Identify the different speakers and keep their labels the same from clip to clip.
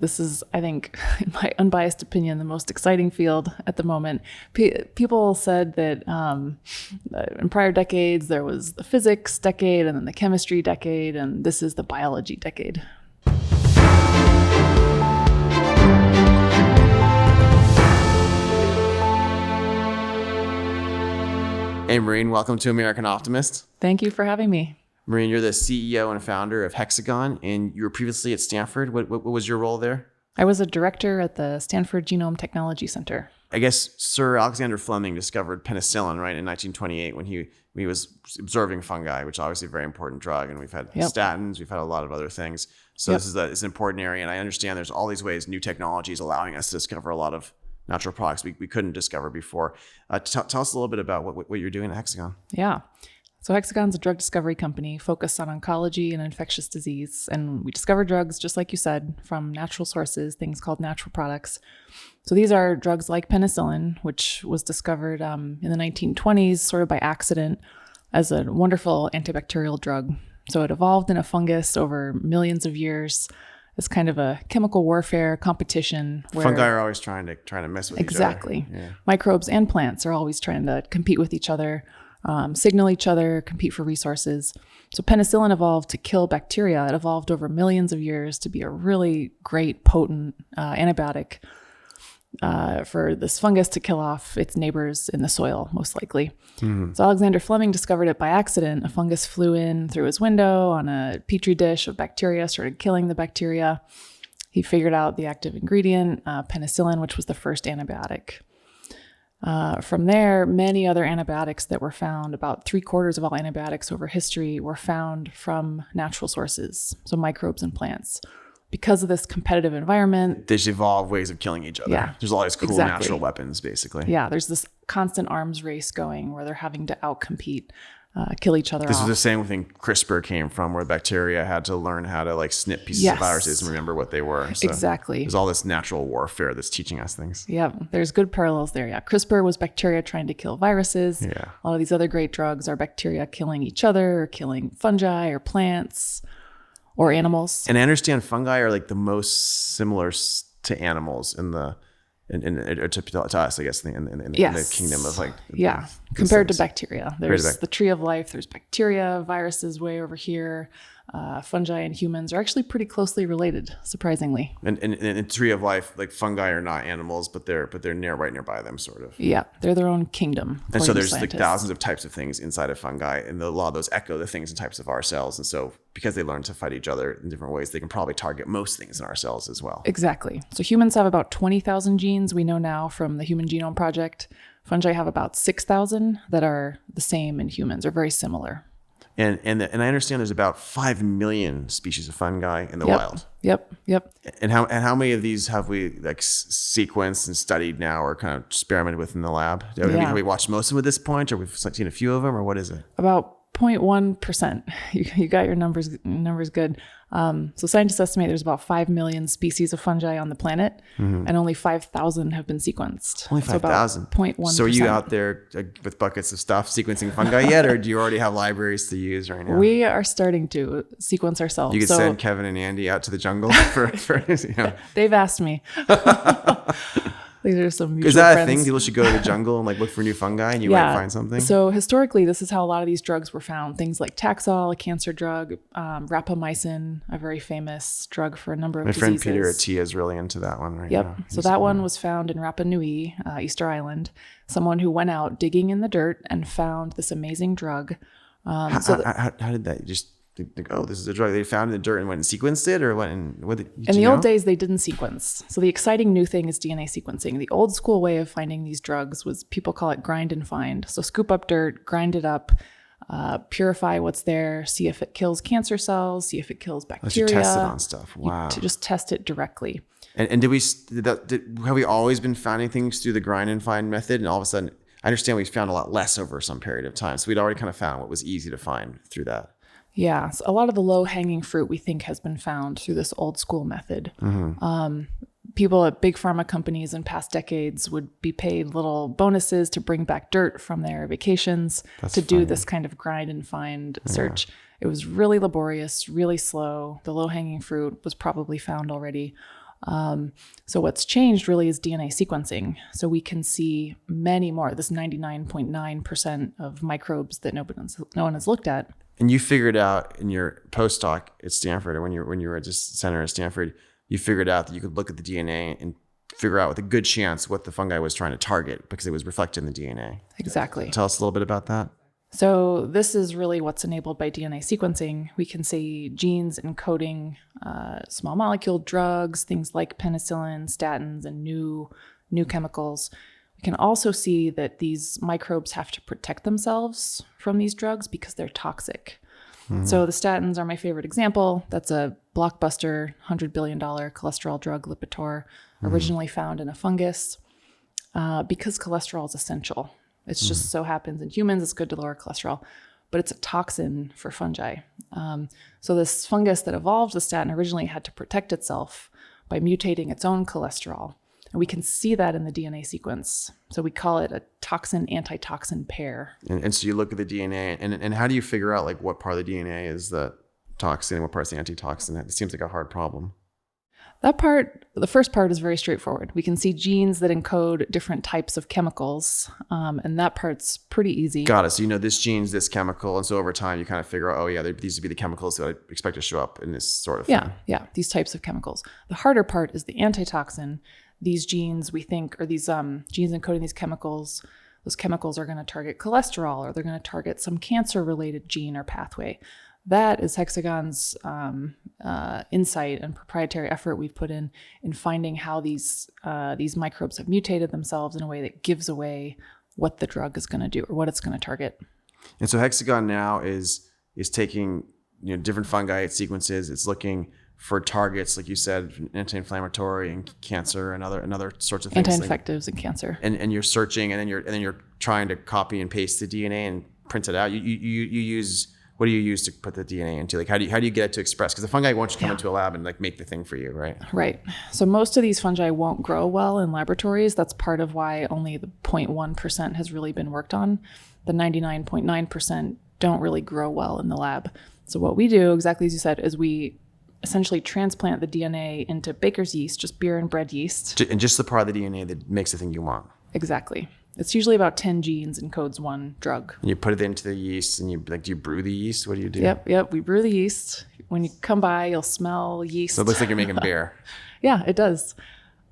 Speaker 1: This is, I think, in my unbiased opinion, the most exciting field at the moment. People said that in prior decades, there was the physics decade and then the chemistry decade, and this is the biology decade.
Speaker 2: Hey, Maureen, welcome to American Optimist.
Speaker 1: Thank you for having me.
Speaker 2: Maureen, you're the CEO and founder of Hexagon, and you were previously at Stanford. What was your role there?
Speaker 1: I was a director at the Stanford Genome Technology Center.
Speaker 2: I guess Sir Alexander Fleming discovered penicillin, right, in 1928 when he was observing fungi, which is obviously a very important drug. And we've had statins, we've had a lot of other things. So this is it's an important area. And I understand there's all these ways, new technologies allowing us to discover a lot of natural products we couldn't discover before. Tell us a little bit about what you're doing at Hexagon.
Speaker 1: Yeah. So Hexagon's a drug discovery company focused on oncology and infectious disease. And we discover drugs, just like you said, from natural sources, things called natural products. So these are drugs like penicillin, which was discovered in the 1920s, sort of by accident, as a wonderful antibacterial drug. So it evolved in a fungus over millions of years. It's kind of a chemical warfare competition where
Speaker 2: fungi are always trying to mess with each other.
Speaker 1: Exactly. Yeah. Microbes and plants are always trying to compete with each other. Signal each other, compete for resources. So penicillin evolved to kill bacteria. It evolved over millions of years to be a really great, potent antibiotic for this fungus to kill off its neighbors in the soil, most likely. Mm-hmm. So Alexander Fleming discovered it by accident. A fungus flew in through his window on a petri dish of bacteria, started killing the bacteria. He figured out the active ingredient, penicillin, which was the first antibiotic. From there, many other antibiotics that were found, about 3/4 of all antibiotics over history were found from natural sources, so microbes and plants. Because of this competitive environment,
Speaker 2: they evolve ways of killing each other.
Speaker 1: Yeah,
Speaker 2: there's all these cool natural weapons, basically.
Speaker 1: Yeah, there's this constant arms race going where they're having to outcompete, kill each other off.
Speaker 2: This is the same thing CRISPR came from, where bacteria had to learn how to snip pieces of viruses and remember what they were. So
Speaker 1: exactly.
Speaker 2: There's all this natural warfare that's teaching us things.
Speaker 1: Yeah, there's good parallels there. Yeah, CRISPR was bacteria trying to kill viruses.
Speaker 2: Yeah.
Speaker 1: A lot of these other great drugs are bacteria killing each other or killing fungi or plants or animals.
Speaker 2: And I understand fungi are the most similar to animals in the to us, I guess, in the kingdom of
Speaker 1: compared to bacteria. There's the tree of life. There's bacteria, viruses way over here. Fungi and humans are actually pretty closely related, surprisingly.
Speaker 2: And in tree of life, fungi are not animals, but they're right nearby them, sort of.
Speaker 1: Yeah, they're their own kingdom.
Speaker 2: And so there's thousands of types of things inside of fungi, and a lot of those echo the things and types of our cells. And so because they learn to fight each other in different ways, they can probably target most things in our cells as well.
Speaker 1: Exactly. So humans have about 20,000 genes we know now from the Human Genome Project. Fungi have about 6,000 that are the same in humans, or very similar.
Speaker 2: And I understand there's about 5 million species of fungi in the wild.
Speaker 1: Yep.
Speaker 2: And how many of these have we sequenced and studied now, or kind of experimented with in the lab? Have we watched most of them at this point, or we've seen a few of them, or what is it?
Speaker 1: About 0.1%. You got your numbers good. So scientists estimate there's about 5 million species of fungi on the planet, and only 5,000 have been sequenced.
Speaker 2: Only 5,000.
Speaker 1: So 0.1%.
Speaker 2: So are you out there with buckets of stuff sequencing fungi yet, or do you already have libraries to use right now?
Speaker 1: We are starting to sequence ourselves.
Speaker 2: You could send Kevin and Andy out to the jungle for
Speaker 1: They've asked me. These are some mutual
Speaker 2: Is that
Speaker 1: friends.
Speaker 2: a thing? People should go to the jungle and look for new fungi, and you might find something?
Speaker 1: So historically, this is how a lot of these drugs were found. Things like Taxol, a cancer drug, rapamycin, a very famous drug for a number of diseases.
Speaker 2: My friend Peter Attia is really into that one right now.
Speaker 1: So that one was found in Rapa Nui, Easter Island. Someone who went out digging in the dirt and found this amazing drug.
Speaker 2: How did that? You just think, oh, this is a drug they found in the dirt and went and sequenced it, or what? In the
Speaker 1: old days, they didn't sequence. So the exciting new thing is DNA sequencing. The old school way of finding these drugs was, people call it grind and find. So scoop up dirt, grind it up, purify what's there, see if it kills cancer cells, see if it kills bacteria.
Speaker 2: You test it on stuff. Wow.
Speaker 1: To just test it directly.
Speaker 2: And have we always been finding things through the grind and find method, and all of a sudden, I understand we found a lot less over some period of time. So we'd already kind of found what was easy to find through that.
Speaker 1: Yeah, so a lot of the low-hanging fruit we think has been found through this old school method. People at big pharma companies in past decades would be paid little bonuses to bring back dirt from their vacations do this kind of grind and find search. It was really laborious, really slow. The low-hanging fruit was probably found already. So what's changed really is DNA sequencing. So we can see many more, this 99.9% of microbes that no one has looked at.
Speaker 2: And you figured out in your postdoc at Stanford, or when you were at the center at Stanford, you figured out that you could look at the DNA and figure out with a good chance what the fungi was trying to target because it was reflected in the DNA.
Speaker 1: Exactly.
Speaker 2: Tell us a little bit about that.
Speaker 1: So this is really what's enabled by DNA sequencing. We can see genes encoding small molecule drugs, things like penicillin, statins, and new chemicals. We can also see that these microbes have to protect themselves from these drugs because they're toxic. So the statins are my favorite example. That's a blockbuster $100 billion cholesterol drug, Lipitor, originally found in a fungus because cholesterol is essential. It just so happens in humans, it's good to lower cholesterol, but it's a toxin for fungi. So this fungus that evolved the statin originally had to protect itself by mutating its own cholesterol. And we can see that in the DNA sequence. So we call it a toxin-antitoxin pair.
Speaker 2: And so you look at the DNA, and how do you figure out like what part of the DNA is the toxin and what part's the antitoxin? It seems like a hard problem.
Speaker 1: That part, the first part, is very straightforward. We can see genes that encode different types of chemicals, and that part's pretty easy.
Speaker 2: Got it. So you know this gene's this chemical, and so over time you kind of figure out, oh yeah, these would be the chemicals that I expect to show up in this sort of thing.
Speaker 1: Yeah, these types of chemicals. The harder part is the antitoxin. These genes we think, or these genes encoding these chemicals, those chemicals are going to target cholesterol, or they're going to target some cancer-related gene or pathway. That is Hexagon's insight and proprietary effort we've put in finding how these microbes have mutated themselves in a way that gives away what the drug is going to do or what it's going to target.
Speaker 2: And so Hexagon now is taking different fungi sequences. It's looking for targets, like you said, anti-inflammatory and cancer and other sorts of things.
Speaker 1: Anti-infectives and cancer.
Speaker 2: And you're searching, and then you're trying to copy and paste the DNA and print it out. You use. What do you use to put the DNA into? Like, how do you get it to express? Because the fungi won't just come into a lab and like make the thing for you, right?
Speaker 1: Right. So most of these fungi won't grow well in laboratories. That's part of why only the 0.1% has really been worked on. The 99.9% don't really grow well in the lab. So what we do, exactly as you said, is we essentially transplant the DNA into baker's yeast, just beer and bread yeast.
Speaker 2: And just the part of the DNA that makes the thing you want.
Speaker 1: Exactly. It's usually about 10 genes and codes one drug.
Speaker 2: And you put it into the yeast, and do you brew the yeast? What do you do?
Speaker 1: Yep. We brew the yeast. When you come by, you'll smell yeast.
Speaker 2: So it looks like you're making beer.
Speaker 1: Yeah, it does.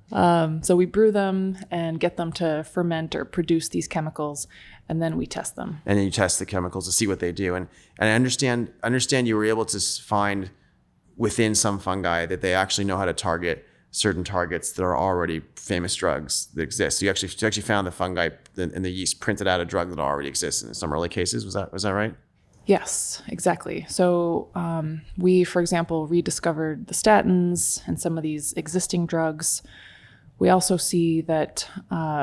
Speaker 1: So we brew them and get them to ferment or produce these chemicals, and then we test them.
Speaker 2: And then you test the chemicals to see what they do. And I understand you were able to find within some fungi that they actually know how to target certain targets that are already famous drugs that exist. So you actually found the fungi and the yeast printed out a drug that already exists in some early cases. Was that right?
Speaker 1: Yes, exactly. So we, for example, rediscovered the statins and some of these existing drugs. We also see that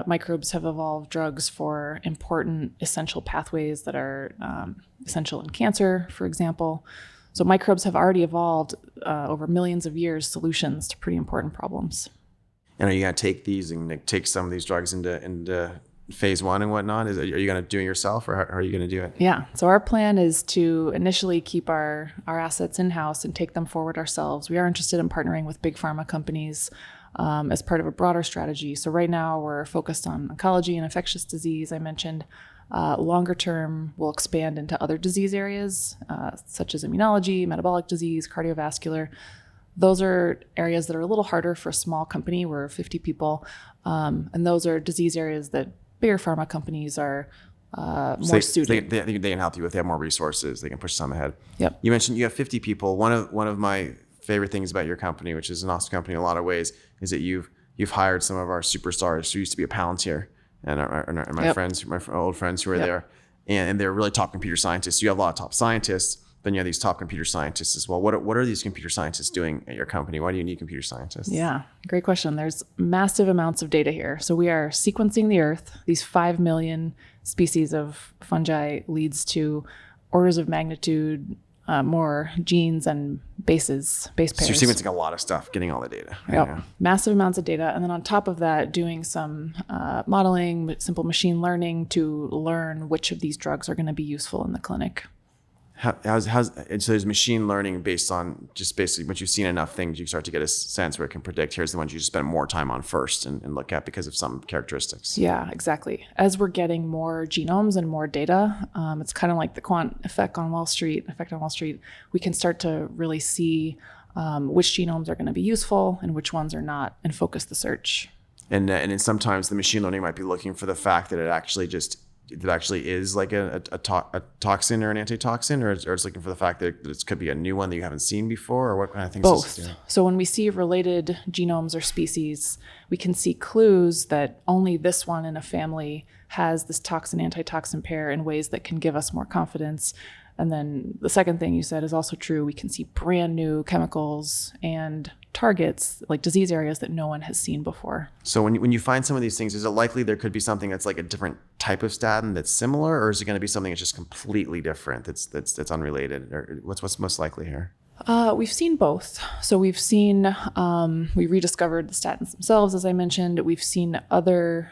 Speaker 1: microbes have evolved drugs for important essential pathways that are essential in cancer, for example. So microbes have already evolved over millions of years solutions to pretty important problems.
Speaker 2: And are you going to take these and take some of these drugs into phase 1 and whatnot? Are you going to do it yourself, or how are you going to do it?
Speaker 1: Yeah. So our plan is to initially keep our assets in-house and take them forward ourselves. We are interested in partnering with big pharma companies as part of a broader strategy. So right now we're focused on oncology and infectious disease, I mentioned. Longer term, we'll expand into other disease areas, such as immunology, metabolic disease, cardiovascular. Those are areas that are a little harder for a small company. We're 50 people. And those are disease areas that bigger pharma companies are more suited.
Speaker 2: They can help you with. They have more resources. They can push some ahead.
Speaker 1: Yep.
Speaker 2: You mentioned you have 50 people. One of my favorite things about your company, which is an awesome company in a lot of ways, is that you've hired some of our superstars who used to be a Palantir. And my friends, my old friends who are there, and they're really top computer scientists. You have a lot of top scientists, then you have these top computer scientists as well. What are these computer scientists doing at your company? Why do you need computer scientists?
Speaker 1: Yeah, great question. There's massive amounts of data here. So we are sequencing the earth. These 5 million species of fungi leads to orders of magnitude more genes and base pairs.
Speaker 2: So you're sequencing a lot of stuff, getting all the data.
Speaker 1: Yep. Yeah. Massive amounts of data. And then on top of that, doing some modeling, simple machine learning to learn which of these drugs are going to be useful in the clinic.
Speaker 2: And so there's machine learning based on just basically once you've seen enough things, you start to get a sense where it can predict here's the ones you spend more time on first and look at because of some characteristics.
Speaker 1: Yeah, exactly. As we're getting more genomes and more data, it's kind of like the quant effect on Wall Street. We can start to really see which genomes are going to be useful and which ones are not, and focus the search.
Speaker 2: And then sometimes the machine learning might be looking for the fact that it actually is like a toxin or an antitoxin, or it's looking for the fact that it could be a new one that you haven't seen before, or what kind of things?
Speaker 1: Both. So when we see related genomes or species, we can see clues that only this one in a family has this toxin antitoxin pair in ways that can give us more confidence. And then the second thing you said is also true. We can see brand new chemicals and targets, like disease areas that no one has seen before.
Speaker 2: So when you find some of these things, is it likely there could be something that's like a different type of statin that's similar, or is it going to be something that's just completely different, that's unrelated? Or what's most likely here?
Speaker 1: We've seen both. So we've seen, we rediscovered the statins themselves, as I mentioned. We've seen other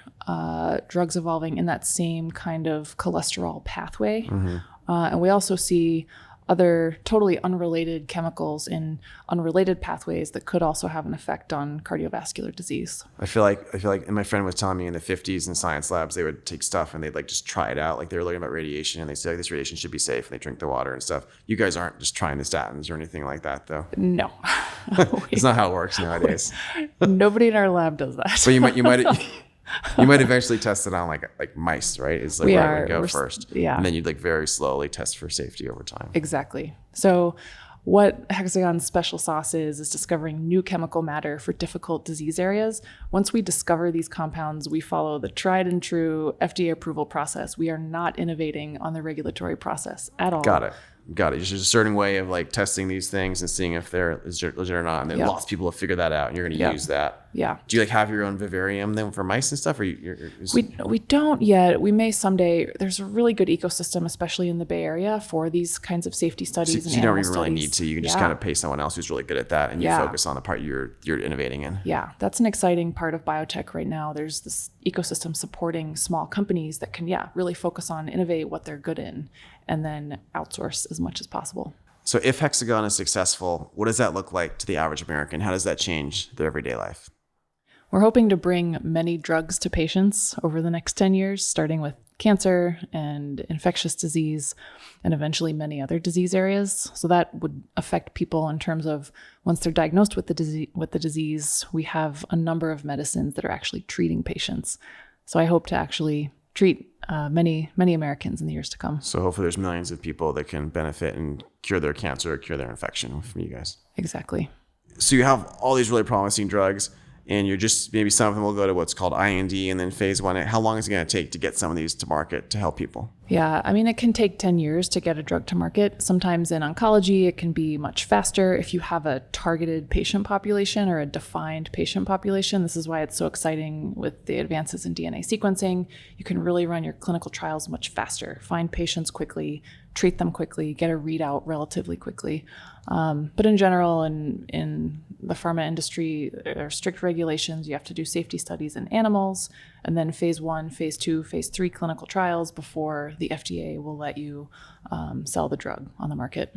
Speaker 1: drugs evolving in that same kind of cholesterol pathway. Mm-hmm. And we also see other totally unrelated chemicals in unrelated pathways that could also have an effect on cardiovascular disease. I feel like,
Speaker 2: and my friend was telling me in the 50s in science labs, they would take stuff and they'd like just try it out. Like they were learning about radiation and they say, like, this radiation should be safe, and they drink the water and stuff. You guys aren't just trying the statins or anything like that, though.
Speaker 1: No.
Speaker 2: It's not how it works nowadays.
Speaker 1: Nobody in our lab does that.
Speaker 2: But you might eventually test it on like mice, right? It's like where we go first.
Speaker 1: Yeah.
Speaker 2: And then you'd like very slowly test for safety over time.
Speaker 1: Exactly. So what Hexagon's special sauce is discovering new chemical matter for difficult disease areas. Once we discover these compounds, we follow the tried and true FDA approval process. We are not innovating on the regulatory process at all.
Speaker 2: Got it. There's a certain way of like testing these things and seeing if they're legit or not. And then lots of people have figured that out, and you're going to use that.
Speaker 1: Yeah.
Speaker 2: Do you like have your own vivarium then for mice and stuff? Or
Speaker 1: we don't yet. We may someday. There's a really good ecosystem, especially in the Bay Area, for these kinds of safety studies.
Speaker 2: So you don't even really need to. You can just kind of pay someone else who's really good at that, and you focus on the part you're innovating in.
Speaker 1: Yeah, that's an exciting part of biotech right now. There's this ecosystem supporting small companies that can really focus on innovate what they're good in, and then outsource as much as possible.
Speaker 2: So if Hexagon is successful, what does that look like to the average American? How does that change their everyday life?
Speaker 1: We're hoping to bring many drugs to patients over the next 10 years, starting with cancer and infectious disease, and eventually many other disease areas. So that would affect people in terms of once they're diagnosed with the disease, we have a number of medicines that are actually treating patients. So I hope to actually treat many Americans in the years to come.
Speaker 2: So hopefully there's millions of people that can benefit and cure their cancer or cure their infection from you guys.
Speaker 1: Exactly.
Speaker 2: So you have all these really promising drugs, and you're just, maybe some of them will go to what's called IND and then phase 1. How long is it going to take to get some of these to market to help people?
Speaker 1: Yeah, I mean, it can take 10 years to get a drug to market. Sometimes in oncology, it can be much faster if you have a targeted patient population or a defined patient population. This is why it's so exciting with the advances in DNA sequencing. You can really run your clinical trials much faster, find patients quickly, treat them quickly, get a readout relatively quickly. But in general, in the pharma industry, there are strict regulations. You have to do safety studies in animals, and then phase 1, phase 2, phase 3 clinical trials before the FDA will let you sell the drug on the market.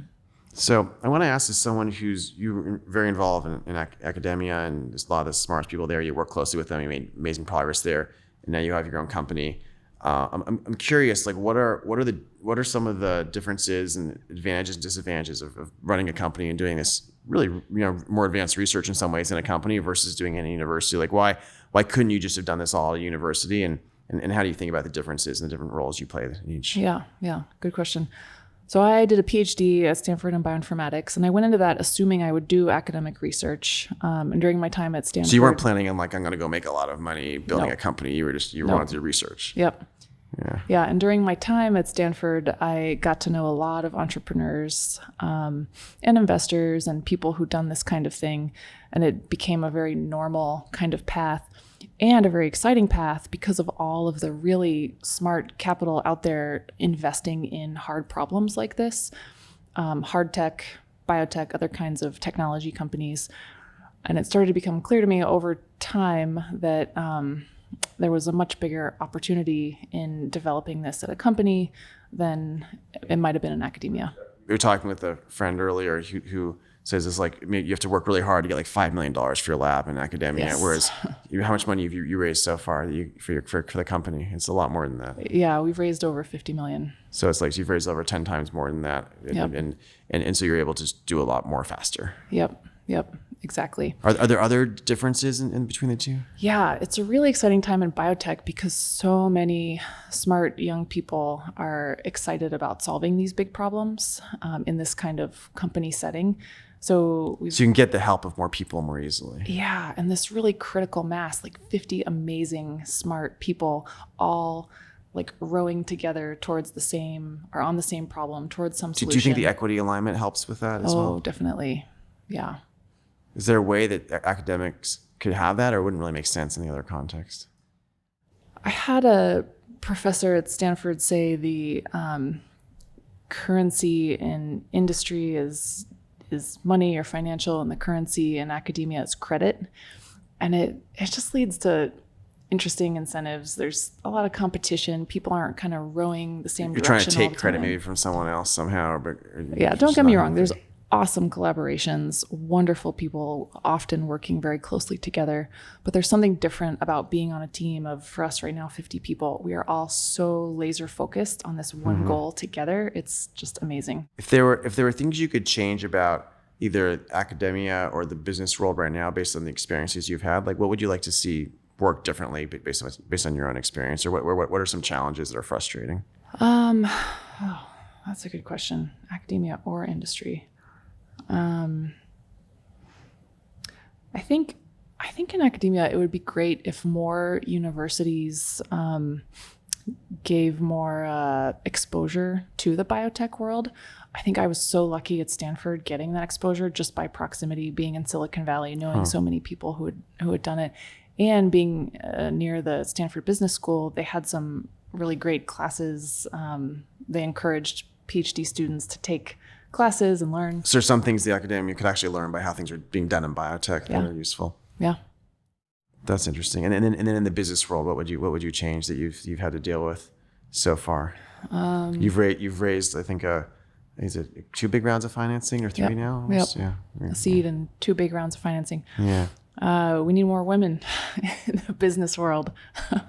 Speaker 2: So I want to ask, as someone you're very involved in academia, and there's a lot of the smartest people there. You work closely with them. You made amazing progress there, and now you have your own company. I'm curious, like what are some of the differences and advantages and disadvantages of running a company and doing this really, more advanced research in some ways in a company versus doing it in a university? Like why couldn't you just have done this all at a university? And how do you think about the differences and the different roles you play in each?
Speaker 1: Yeah, good question. So I did a PhD at Stanford in bioinformatics, and I went into that assuming I would do academic research. And during my time at Stanford,
Speaker 2: so you weren't planning on like, I'm going to go make a lot of money building a company. You wanted to do research.
Speaker 1: Yep. Yeah. And during my time at Stanford, I got to know a lot of entrepreneurs and investors and people who'd done this kind of thing. And it became a very normal kind of path and a very exciting path because of all of the really smart capital out there investing in hard problems like this, hard tech, biotech, other kinds of technology companies. And it started to become clear to me over time that there was a much bigger opportunity in developing this at a company than it might have been in academia.
Speaker 2: were talking with a friend earlier who says it's like, I mean, you have to work really hard to get like $5 million for your lab in academia.
Speaker 1: Yes.
Speaker 2: Whereas how much money have you raised so far for the company? It's a lot more than that.
Speaker 1: Yeah, we've raised over 50 million.
Speaker 2: So it's like you've raised over 10 times more than that.
Speaker 1: Yep.
Speaker 2: And so you're able to do a lot more faster.
Speaker 1: Yep. Exactly.
Speaker 2: Are there other differences in between the two?
Speaker 1: Yeah, it's a really exciting time in biotech because so many smart young people are excited about solving these big problems in this kind of company setting. So
Speaker 2: you can get the help of more people more easily.
Speaker 1: Yeah, and this really critical mass, like 50 amazing, smart people, all like rowing together towards the same, or on the same problem, towards some solution.
Speaker 2: Do you think the equity alignment helps with that as well?
Speaker 1: Oh, definitely. Yeah.
Speaker 2: Is there a way that academics could have that, or it wouldn't really make sense in the other context?
Speaker 1: I had a professor at Stanford say the currency in industry is money or financial, and the currency in academia is credit. And it just leads to interesting incentives. There's a lot of competition. People aren't kind of rowing the same direction.
Speaker 2: You're trying to take credit maybe from someone else somehow.
Speaker 1: Yeah, don't get me wrong. There's awesome collaborations, wonderful people often working very closely together. But there's something different about being on a team of, for us right now, 50 people. We are all so laser focused on this one goal together. It's just amazing. If
Speaker 2: there were things you could change about either academia or the business world right now based on the experiences you've had, like what would you like to see work differently based on your own experience? Or what are some challenges that are frustrating?
Speaker 1: That's a good question. Academia or industry? I think in academia, it would be great if more universities gave more exposure to the biotech world. I think I was so lucky at Stanford getting that exposure just by proximity, being in Silicon Valley, knowing so many people who had done it, and being near the Stanford Business School. They had some really great classes. They encouraged PhD students to take classes and learn.
Speaker 2: So there's some things the academia could actually learn by how things are being done in biotech that are useful.
Speaker 1: Yeah.
Speaker 2: That's interesting. And then in the business world, what would you change that you've had to deal with so far? You've raised, I think, is it 2 big rounds of financing or 3 now?
Speaker 1: Yep.
Speaker 2: Yeah.
Speaker 1: A seed and 2 big rounds of financing.
Speaker 2: Yeah.
Speaker 1: We need more women in the business world.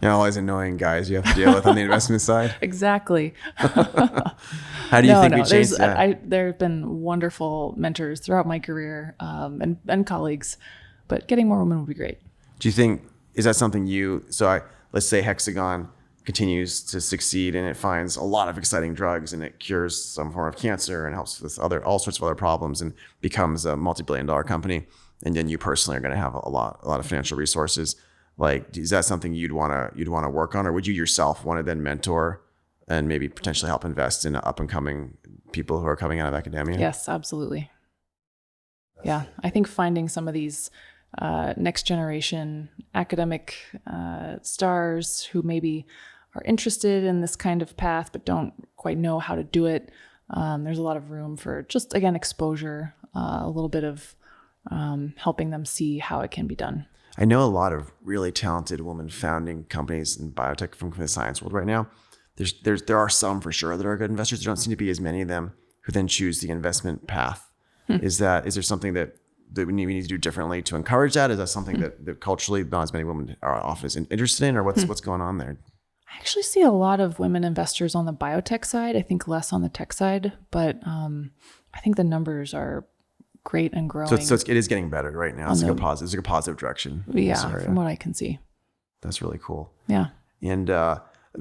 Speaker 2: All these annoying guys you have to deal with on the investment side.
Speaker 1: Exactly.
Speaker 2: How do you think we change that?
Speaker 1: There have been wonderful mentors throughout my career and colleagues, but getting more women would be great.
Speaker 2: Do you think, is that something let's say Hexagon continues to succeed and it finds a lot of exciting drugs and it cures some form of cancer and helps with all sorts of other problems and becomes a multi-billion-dollar company, and then you personally are going to have a lot of financial resources. Like, is that something you'd want to work on, or would you yourself want to then mentor and maybe potentially help invest in up and coming people who are coming out of academia?
Speaker 1: Yes, absolutely. Yeah, I think finding some of these next generation academic stars who maybe are interested in this kind of path but don't quite know how to do it. There's a lot of room for just, again, exposure, a little bit of helping them see how it can be done.
Speaker 2: I know a lot of really talented women founding companies in biotech from the science world right now. There are some for sure that are good investors. There don't seem to be as many of them who then choose the investment path. Is there something that we need to do differently to encourage that? Is that something that culturally not as many women are often interested in, or what's going on there?
Speaker 1: I actually see a lot of women investors on the biotech side. I think less on the tech side, but I think the numbers are great and growing.
Speaker 2: So it is getting better right now. It's like a positive direction.
Speaker 1: Yeah, from what I can see.
Speaker 2: That's really cool.
Speaker 1: Yeah.
Speaker 2: And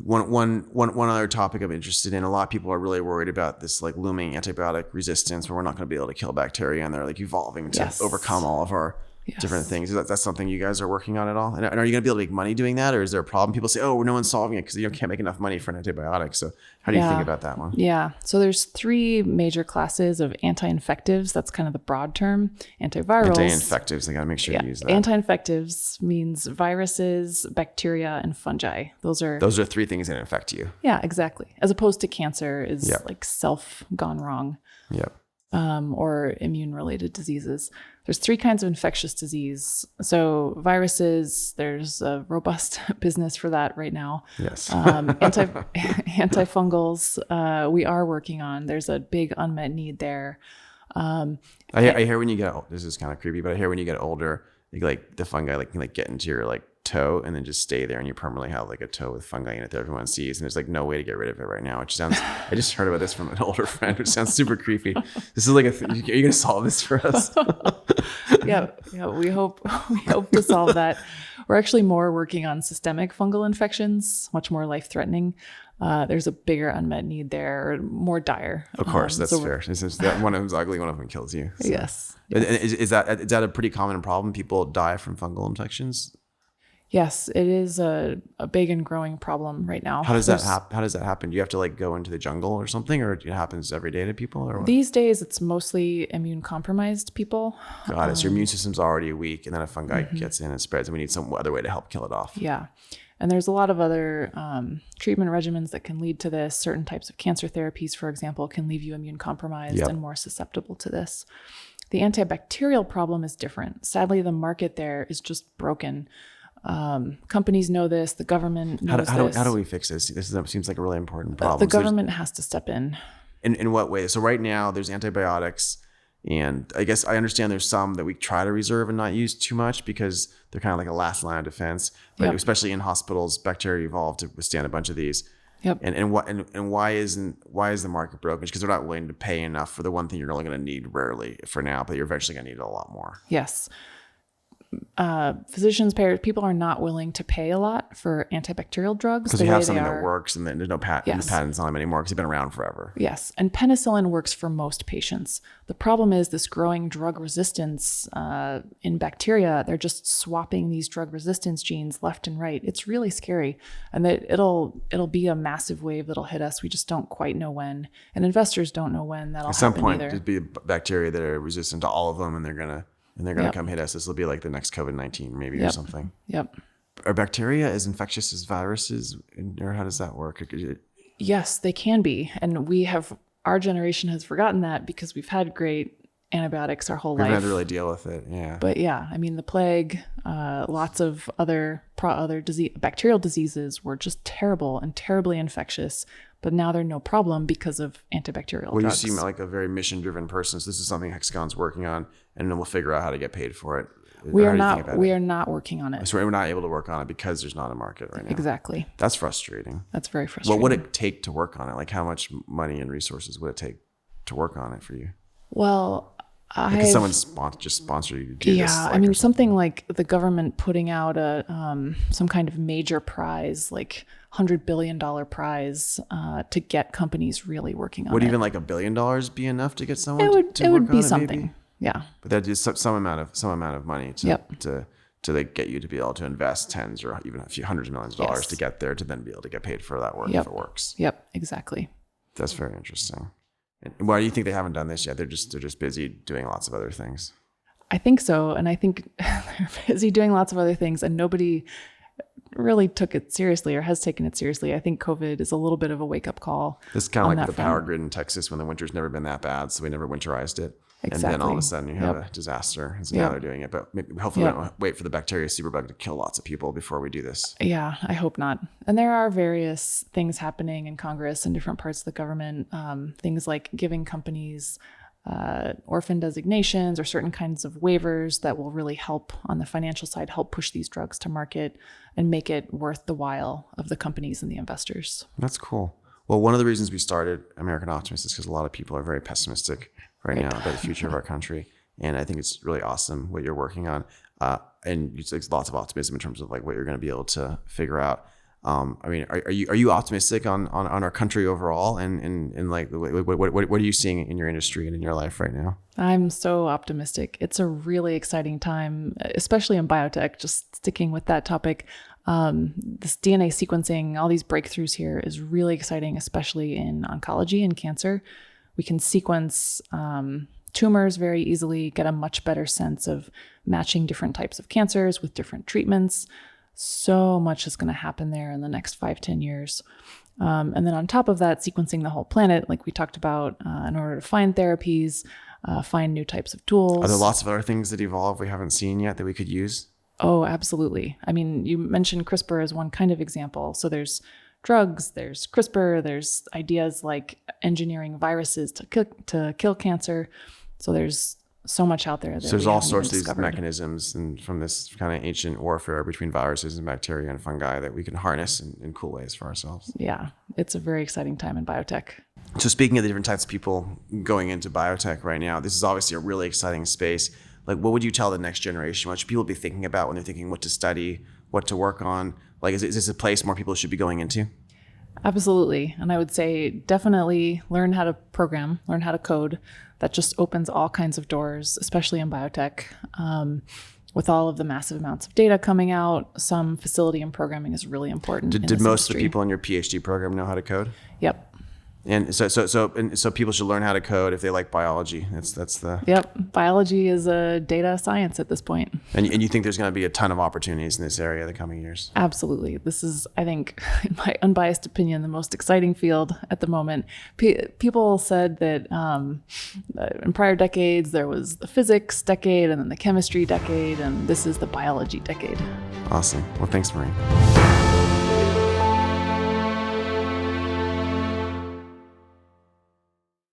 Speaker 2: one other topic I'm interested in, a lot of people are really worried about this like looming antibiotic resistance, where we're not going to be able to kill bacteria, and they're like evolving to overcome all of our different things. Is that something you guys are working on at all? And are you going to be able to make money doing that, or is there a problem? People say, no one's solving it because you can't make enough money for an antibiotic. So how do you think about that one?
Speaker 1: Yeah. So there's 3 major classes of anti-infectives. That's kind of the broad term. Antivirals.
Speaker 2: Anti-infectives. I got to make sure you use that.
Speaker 1: Anti-infectives means viruses, bacteria, and fungi. Those are 3
Speaker 2: things that infect you.
Speaker 1: Yeah, exactly. As opposed to cancer is like self gone wrong.
Speaker 2: Yep.
Speaker 1: or immune-related diseases. There's 3 kinds of infectious disease. So viruses, there's a robust business for that right now.
Speaker 2: Yes.
Speaker 1: Antifungals, we are working on. There's a big unmet need there.
Speaker 2: I hear when you get, this is kind of creepy, but I hear when you get older, like the fungi can get into your toe and then just stay there, and you permanently have a toe with fungi in it that everyone sees, and there's no way to get rid of it right now, which sounds, I just heard about this from an older friend, which sounds super creepy. This is are you gonna solve this for us?
Speaker 1: yeah, we hope to solve that. We're actually more working on systemic fungal infections, much more life-threatening. There's a bigger unmet need there, or more dire.
Speaker 2: Of course, that's fair. That one of them's ugly, one of them kills you. So.
Speaker 1: Yes.
Speaker 2: Is that a pretty common problem? People die from fungal infections?
Speaker 1: Yes, it is a big and growing problem right now.
Speaker 2: How does that happen? Do you have to go into the jungle or something, or it happens every day to people? Or what?
Speaker 1: These days, it's mostly immune compromised people.
Speaker 2: Got it. So your immune system's already weak, and then a fungi gets in and spreads, and we need some other way to help kill it off.
Speaker 1: Yeah. And there's a lot of other treatment regimens that can lead to this. Certain types of cancer therapies, for example, can leave you immune compromised and more susceptible to this. The antibacterial problem is different. Sadly, the market there is just broken. Companies know this. The government knows this.
Speaker 2: How do we fix this? This seems like a really important problem.
Speaker 1: The government has to step in.
Speaker 2: In what way? So right now there's antibiotics, and I guess I understand there's some that we try to reserve and not use too much because they're kind of like a last line of defense. But especially in hospitals, bacteria evolve to withstand a bunch of these.
Speaker 1: Yep.
Speaker 2: And why is the market broken? Because they're not willing to pay enough for the one thing you're only going to need rarely for now, but you're eventually going to need it a lot more.
Speaker 1: Yes. Physicians, payers, people are not willing to pay a lot for antibacterial drugs
Speaker 2: because you have something that works, and then there's no patents on them anymore because they've been around forever.
Speaker 1: Yes, and penicillin works for most patients. The problem is this growing drug resistance in bacteria. They're just swapping these drug resistance genes left and right. It's really scary, and that it'll be a massive wave that'll hit us. We just don't quite know when, and investors don't know when that'll happen either. At some point,
Speaker 2: there'll be bacteria that are resistant to all of them, and they're gonna come hit us. This will be like the next COVID-19 maybe or something.
Speaker 1: Yep.
Speaker 2: Are bacteria as infectious as viruses, or how does that work?
Speaker 1: Yes, they can be. And our generation has forgotten that because we've had great antibiotics our whole life.
Speaker 2: We've had to really deal with it, yeah.
Speaker 1: But yeah, I mean, the plague, lots of other bacterial diseases were just terrible and terribly infectious. But now they're no problem because of antibacterial drugs.
Speaker 2: You seem like a very mission-driven person. So this is something Hexagon's working on, and then we'll figure out how to get paid for it.
Speaker 1: We are not working on it.
Speaker 2: So we're not able to work on it because there's not a market right now.
Speaker 1: Exactly.
Speaker 2: That's frustrating.
Speaker 1: That's very frustrating.
Speaker 2: What would it take to work on it? How much money and resources would it take to work on it for you?
Speaker 1: Well,
Speaker 2: because someone just sponsored you to do this.
Speaker 1: Yeah, I mean, something like the government putting out some kind of major prize, like $100 billion prize to get companies really working on it.
Speaker 2: Would even $1 billion be enough to get someone to work on it?
Speaker 1: It would be something, maybe? Yeah.
Speaker 2: But that is some amount of money to get you to be able to invest tens or even a few hundreds of millions of dollars to get there, to then be able to get paid for that work if it works.
Speaker 1: Yep, exactly.
Speaker 2: That's very interesting. And why do you think they haven't done this yet? They're just busy doing lots of other things.
Speaker 1: I think so. And I think they're busy doing lots of other things, and nobody really took it seriously or has taken it seriously. I think COVID is a little bit of a wake-up call.
Speaker 2: This is kind of like the power grid in Texas when the winter's never been that bad, so we never winterized it. Exactly. And then all of a sudden you have a disaster. And so now they're doing it. But hopefully we don't wait for the bacteria superbug to kill lots of people before we do this.
Speaker 1: Yeah, I hope not. And there are various things happening in Congress and different parts of the government. Things like giving companies orphan designations or certain kinds of waivers that will really help on the financial side, help push these drugs to market and make it worth the while of the companies and the investors.
Speaker 2: That's cool. Well, one of the reasons we started American Optimist is because a lot of people are very pessimistic right now about the future of our country. And I think it's really awesome what you're working on. And it's lots of optimism in terms of what you're going to be able to figure out. I mean, are you optimistic on our country overall? And what are you seeing in your industry and in your life right now?
Speaker 1: I'm so optimistic. It's a really exciting time, especially in biotech, just sticking with that topic. This DNA sequencing, all these breakthroughs here is really exciting, especially in oncology and cancer. We can sequence tumors very easily, get a much better sense of matching different types of cancers with different treatments. So much is going to happen there in the next 5-10 years. And then on top of that, sequencing the whole planet, like we talked about, in order to find therapies, find new types of tools.
Speaker 2: Are there lots of other things that evolve we haven't seen yet that we could use?
Speaker 1: Oh, absolutely. I mean, you mentioned CRISPR as one kind of example. So there's drugs, there's CRISPR, there's ideas like engineering viruses to kill cancer. So there's so much out there.
Speaker 2: So there's all sorts of these mechanisms and from this kind of ancient warfare between viruses and bacteria and fungi that we can harness in cool ways for ourselves.
Speaker 1: Yeah, it's a very exciting time in biotech.
Speaker 2: So speaking of the different types of people going into biotech right now, this is obviously a really exciting space. Like, what would you tell the next generation? What should people be thinking about when they're thinking what to study, what to work on? Like, is this a place more people should be going into?
Speaker 1: Absolutely. And I would say definitely learn how to program, learn how to code. That just opens all kinds of doors, especially in biotech. With all of the massive amounts of data coming out, some facility and programming is really important.
Speaker 2: Did most of the people in your PhD program know how to code?
Speaker 1: Yep.
Speaker 2: And so people should learn how to code if they like biology. That's the.
Speaker 1: Yep. Biology is a data science at this point.
Speaker 2: And you think there's going to be a ton of opportunities in this area the coming years?
Speaker 1: Absolutely. This is, I think, in my unbiased opinion, the most exciting field at the moment. People said that in prior decades, there was the physics decade and then the chemistry decade, and this is the biology decade.
Speaker 2: Awesome. Well, thanks, Maureen.